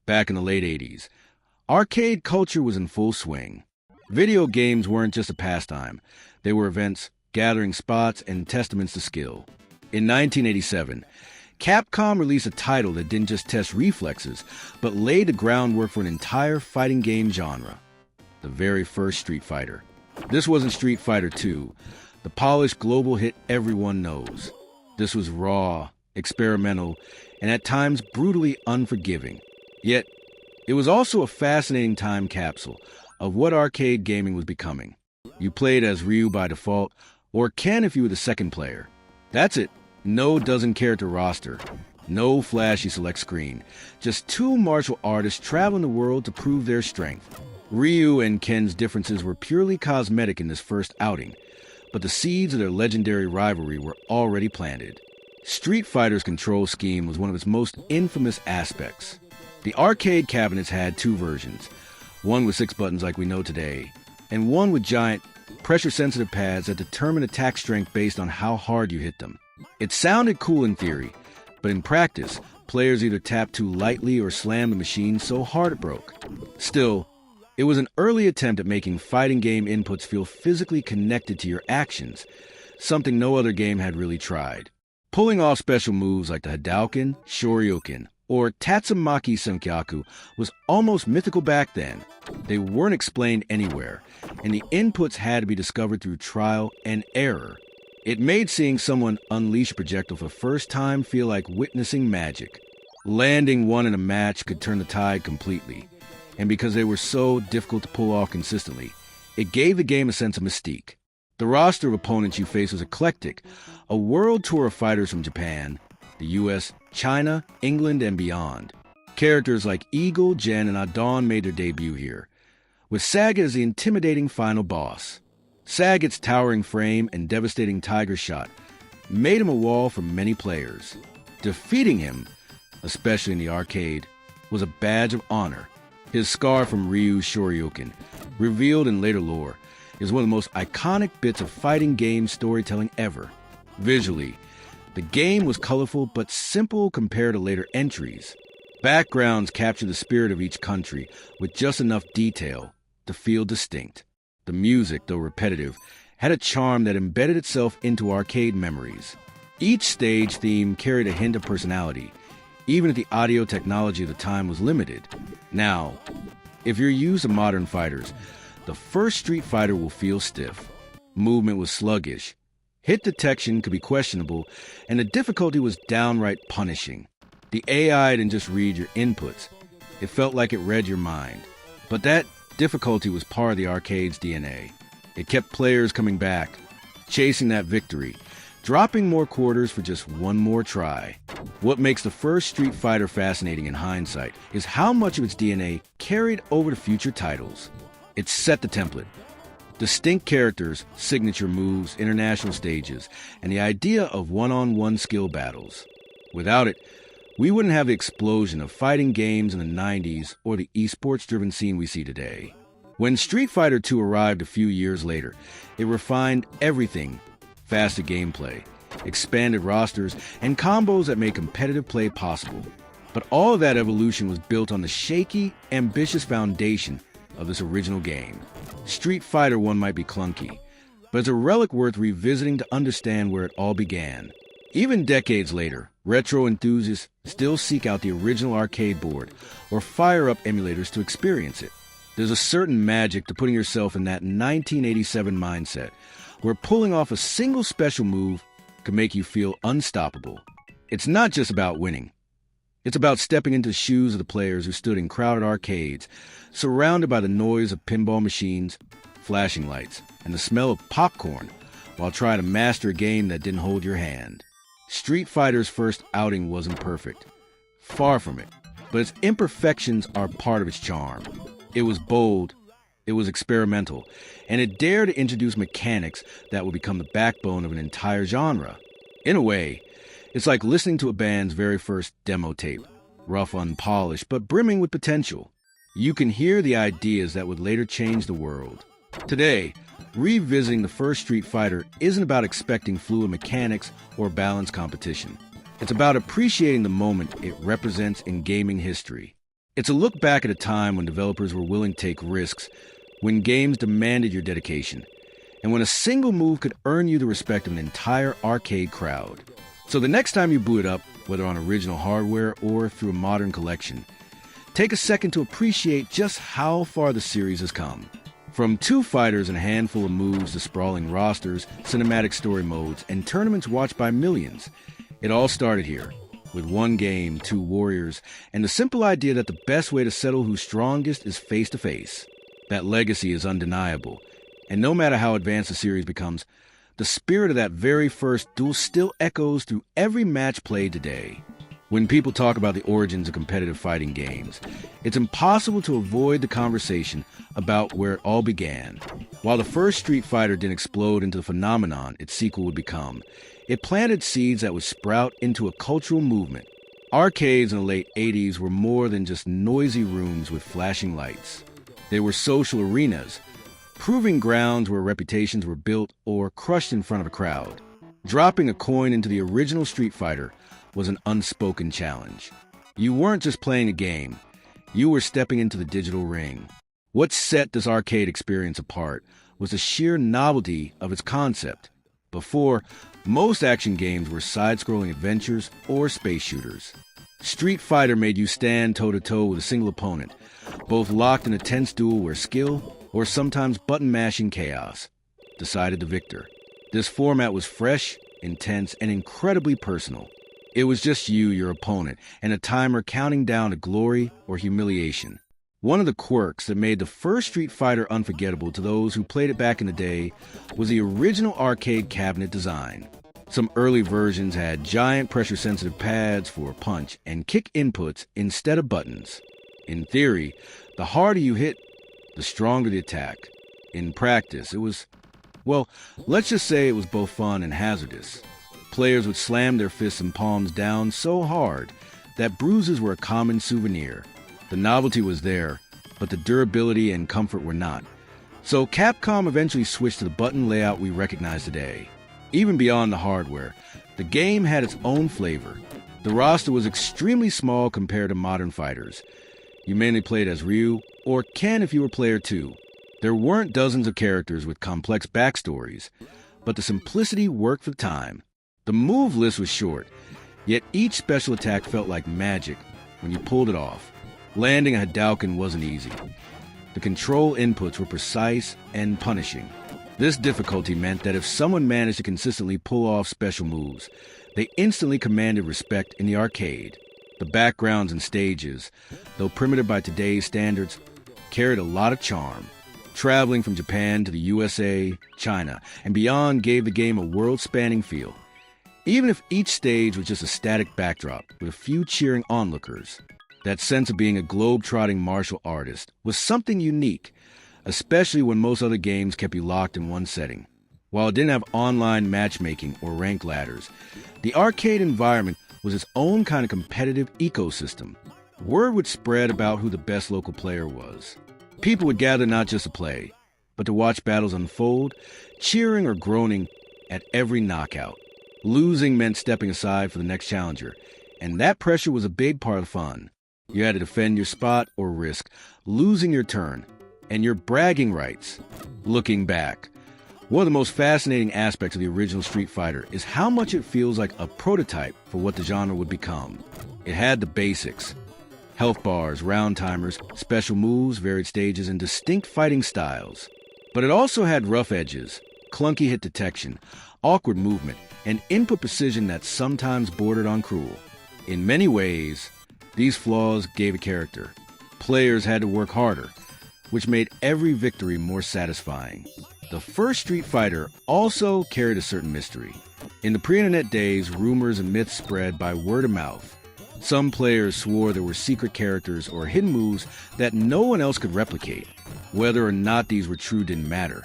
back in the late 80s, arcade culture was in full swing. Video games weren't just a pastime. They were events, gathering spots, and testaments to skill. In 1987, Capcom released a title that didn't just test reflexes, but laid the groundwork for an entire fighting game genre. The very first Street Fighter. This wasn't Street Fighter II, the polished global hit everyone knows. This was raw, experimental, and at times brutally unforgiving. Yet, it was also a fascinating time capsule of what arcade gaming was becoming. You played as Ryu by default, or Ken if you were the second player. That's it. No dozen character roster. No flashy select screen. Just two martial artists traveling the world to prove their strength. Ryu and Ken's differences were purely cosmetic in this first outing, but the seeds of their legendary rivalry were already planted. Street Fighter's control scheme was one of its most infamous aspects. The arcade cabinets had two versions, one with 6 buttons like we know today, and one with giant, pressure-sensitive pads that determined attack strength based on how hard you hit them. It sounded cool in theory, but in practice, players either tapped too lightly or slammed the machine so hard it broke. Still, it was an early attempt at making fighting game inputs feel physically connected to your actions, something no other game had really tried. Pulling off special moves like the Hadouken, Shoryuken, or Tatsumaki Senkyaku was almost mythical back then. They weren't explained anywhere, and the inputs had to be discovered through trial and error. It made seeing someone unleash a projectile for the first time feel like witnessing magic. Landing one in a match could turn the tide completely, and because they were so difficult to pull off consistently, it gave the game a sense of mystique. The roster of opponents you faced was eclectic, a world tour of fighters from Japan, the US, China, England, and beyond. Characters like Eagle, Jen, and Adon made their debut here, with Sagat as the intimidating final boss. Sagat's towering frame and devastating tiger shot made him a wall for many players. Defeating him, especially in the arcade, was a badge of honor. His scar from Ryu's Shoryuken, revealed in later lore, is one of the most iconic bits of fighting game storytelling ever. Visually, the game was colorful but simple compared to later entries. Backgrounds captured the spirit of each country with just enough detail to feel distinct. The music, though repetitive, had a charm that embedded itself into arcade memories. Each stage theme carried a hint of personality, even if the audio technology of the time was limited. Now, if you're used to modern fighters, the first Street Fighter will feel stiff. Movement was sluggish. Hit detection could be questionable, and the difficulty was downright punishing. The AI didn't just read your inputs. It felt like it read your mind. But that difficulty was part of the arcade's DNA. It kept players coming back, chasing that victory, dropping more quarters for just one more try. What makes the first Street Fighter fascinating in hindsight is how much of its DNA carried over to future titles. It set the template. Distinct characters, signature moves, international stages, and the idea of one-on-one skill battles. Without it, we wouldn't have the explosion of fighting games in the 90s or the esports-driven scene we see today. When Street Fighter II arrived a few years later, it refined everything: faster gameplay, expanded rosters, and combos that made competitive play possible. But all of that evolution was built on the shaky, ambitious foundation of this original game. Street Fighter I might be clunky, but it's a relic worth revisiting to understand where it all began. Even decades later, retro enthusiasts still seek out the original arcade board or fire up emulators to experience it. There's a certain magic to putting yourself in that 1987 mindset, where pulling off a single special move can make you feel unstoppable. It's not just about winning. It's about stepping into the shoes of the players who stood in crowded arcades, surrounded by the noise of pinball machines, flashing lights, and the smell of popcorn, while trying to master a game that didn't hold your hand. Street Fighter's first outing wasn't perfect. Far from it. But its imperfections are part of its charm. It was bold, it was experimental, and it dared to introduce mechanics that would become the backbone of an entire genre. In a way, it's like listening to a band's very first demo tape, rough, unpolished, but brimming with potential. You can hear the ideas that would later change the world. Today, revisiting the first Street Fighter isn't about expecting fluid mechanics or balanced competition. It's about appreciating the moment it represents in gaming history. It's a look back at a time when developers were willing to take risks, when games demanded your dedication, and when a single move could earn you the respect of an entire arcade crowd. So the next time you boot it up, whether on original hardware or through a modern collection, take a second to appreciate just how far the series has come. From two fighters and a handful of moves to sprawling rosters, cinematic story modes, and tournaments watched by millions, it all started here, with one game, two warriors, and the simple idea that the best way to settle who's strongest is face-to-face. That legacy is undeniable, and no matter how advanced the series becomes, the spirit of that very first duel still echoes through every match played today. When people talk about the origins of competitive fighting games, it's impossible to avoid the conversation about where it all began. While the first Street Fighter didn't explode into the phenomenon its sequel would become, it planted seeds that would sprout into a cultural movement. Arcades in the late 80s were more than just noisy rooms with flashing lights. They were social arenas, proving grounds where reputations were built or crushed in front of a crowd. Dropping a coin into the original Street Fighter was an unspoken challenge. You weren't just playing a game, you were stepping into the digital ring. What set this arcade experience apart was the sheer novelty of its concept. Before, most action games were side-scrolling adventures or space shooters. Street Fighter made you stand toe-to-toe with a single opponent, both locked in a tense duel where skill, or sometimes button-mashing chaos, decided the victor. This format was fresh, intense, and incredibly personal. It was just you, your opponent, and a timer counting down to glory or humiliation. One of the quirks that made the first Street Fighter unforgettable to those who played it back in the day was the original arcade cabinet design. Some early versions had giant pressure-sensitive pads for punch and kick inputs instead of buttons. In theory, the harder you hit, the stronger the attack. In practice, it was, well, let's just say it was both fun and hazardous. Players would slam their fists and palms down so hard that bruises were a common souvenir. The novelty was there, but the durability and comfort were not. So Capcom eventually switched to the button layout we recognize today. Even beyond the hardware, the game had its own flavor. The roster was extremely small compared to modern fighters. You mainly played as Ryu, or Ken if you were player 2. There weren't dozens of characters with complex backstories, but the simplicity worked for the time. The move list was short, yet each special attack felt like magic when you pulled it off. Landing a Hadouken wasn't easy. The control inputs were precise and punishing. This difficulty meant that if someone managed to consistently pull off special moves, they instantly commanded respect in the arcade. The backgrounds and stages, though primitive by today's standards, carried a lot of charm. Traveling from Japan to the USA, China, and beyond gave the game a world-spanning feel. Even if each stage was just a static backdrop with a few cheering onlookers, that sense of being a globe-trotting martial artist was something unique, especially when most other games kept you locked in one setting. While it didn't have online matchmaking or rank ladders, the arcade environment was its own kind of competitive ecosystem. Word would spread about who the best local player was. People would gather not just to play, but to watch battles unfold, cheering or groaning at every knockout. Losing meant stepping aside for the next challenger, and that pressure was a big part of the fun. You had to defend your spot or risk losing your turn and your bragging rights. Looking back, one of the most fascinating aspects of the original Street Fighter is how much it feels like a prototype for what the genre would become. It had the basics: health bars, round timers, special moves, varied stages, and distinct fighting styles. But it also had rough edges, clunky hit detection, awkward movement, and input precision that sometimes bordered on cruel. In many ways, these flaws gave it character. Players had to work harder, which made every victory more satisfying. The first Street Fighter also carried a certain mystery. In the pre-internet days, rumors and myths spread by word of mouth. Some players swore there were secret characters or hidden moves that no one else could replicate. Whether or not these were true didn't matter.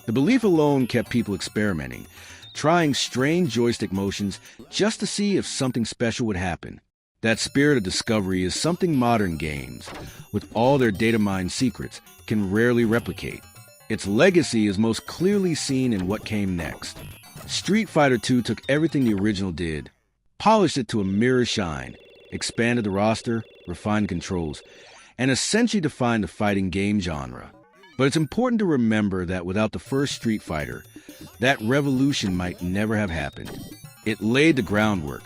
The belief alone kept people experimenting, trying strange joystick motions just to see if something special would happen. That spirit of discovery is something modern games, with all their data mined secrets, can rarely replicate. Its legacy is most clearly seen in what came next. Street Fighter II took everything the original did, polished it to a mirror shine, expanded the roster, refined controls, and essentially defined the fighting game genre. But it's important to remember that without the first Street Fighter, that revolution might never have happened. It laid the groundwork,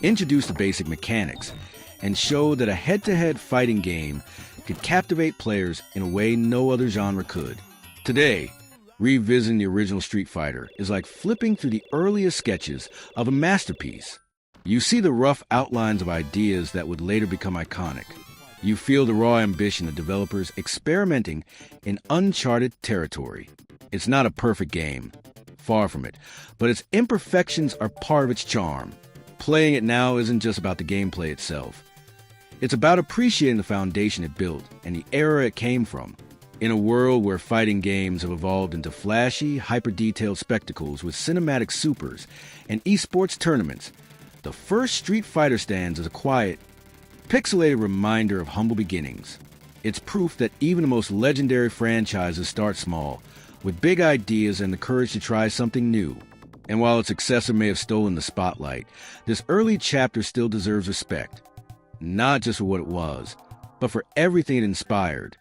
introduced the basic mechanics, and showed that a head-to-head fighting game could captivate players in a way no other genre could. Today, revisiting the original Street Fighter is like flipping through the earliest sketches of a masterpiece. You see the rough outlines of ideas that would later become iconic. You feel the raw ambition of developers experimenting in uncharted territory. It's not a perfect game, far from it, but its imperfections are part of its charm. Playing it now isn't just about the gameplay itself. It's about appreciating the foundation it built and the era it came from. In a world where fighting games have evolved into flashy, hyper-detailed spectacles with cinematic supers and esports tournaments, the first Street Fighter stands as a quiet, pixelated reminder of humble beginnings. It's proof that even the most legendary franchises start small, with big ideas and the courage to try something new. And while its successor may have stolen the spotlight, this early chapter still deserves respect. Not just for what it was, but for everything it inspired.